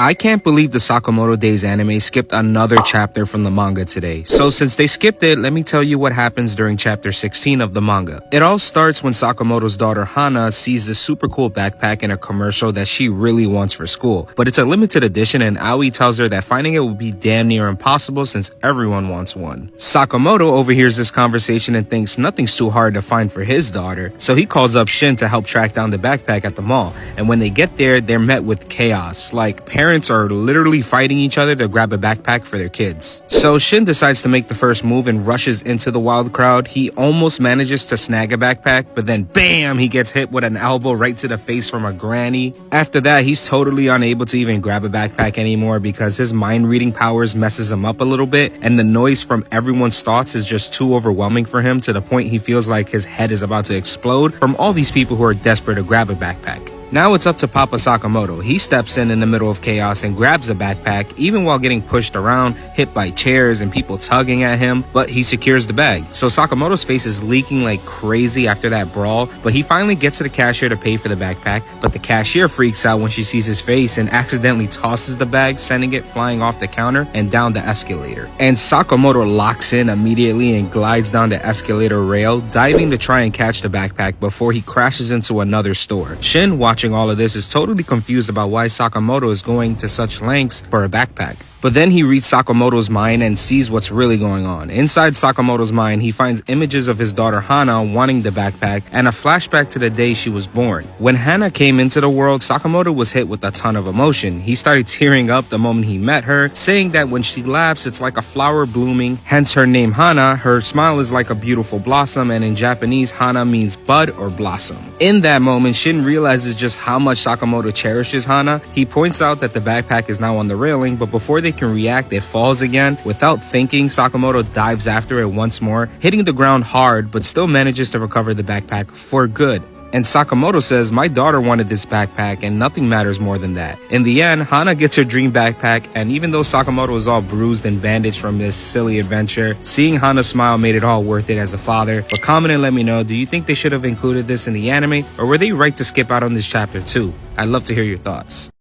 I can't believe the Sakamoto Days anime skipped another chapter from the manga today. So since they skipped it, let me tell you what happens during chapter 16 of the manga. It all starts when Sakamoto's daughter Hana sees this super cool backpack in a commercial that she really wants for school. But it's a limited edition and Aoi tells her that finding it will be damn near impossible since everyone wants one. Sakamoto overhears this conversation and thinks nothing's too hard to find for his daughter. So he calls up Shin to help track down the backpack at the mall. And when they get there, they're met with chaos. Like parents are literally fighting each other to grab a backpack for their kids. So Shin decides to make the first move and rushes into the wild crowd. He almost manages to snag a backpack, but then bam, he gets hit with an elbow right to the face from a granny. After that, he's totally unable to even grab a backpack anymore because his mind reading powers messes him up a little bit, and the noise from everyone's thoughts is just too overwhelming for him to the point he feels like his head is about to explode from all these people who are desperate to grab a backpack. Now it's up to Papa Sakamoto. He steps in the middle of chaos and grabs a backpack, even while getting pushed around, hit by chairs and people tugging at him, but he secures the bag. So Sakamoto's face is leaking like crazy after that brawl, but he finally gets to the cashier to pay for the backpack, but the cashier freaks out when she sees his face and accidentally tosses the bag, sending it flying off the counter and down the escalator. And Sakamoto locks in immediately and glides down the escalator rail, diving to try and catch the backpack before he crashes into another store. Shin, watching all of this, is totally confused about why Sakamoto is going to such lengths for a backpack. But then he reads Sakamoto's mind and sees what's really going on. Inside Sakamoto's mind, he finds images of his daughter Hana wanting the backpack and a flashback to the day she was born. When Hana came into the world, Sakamoto was hit with a ton of emotion. He started tearing up the moment he met her, saying that when she laughs, it's like a flower blooming, hence her name Hana. Her smile is like a beautiful blossom, and in Japanese, Hana means bud or blossom. In that moment, Shin realizes just how much Sakamoto cherishes Hana. He points out that the backpack is now on the railing, but before they can react, it falls again. Without thinking, Sakamoto dives after it once more, hitting the ground hard, but still manages to recover the backpack for good. And Sakamoto says, "My daughter wanted this backpack and nothing matters more than that." In the end, Hana gets her dream backpack, and even though Sakamoto is all bruised and bandaged from this silly adventure, seeing Hana smile made it all worth it as a father. But comment and let me know, do you think they should have included this in the anime, or were they right to skip out on this chapter too? I'd love to hear your thoughts.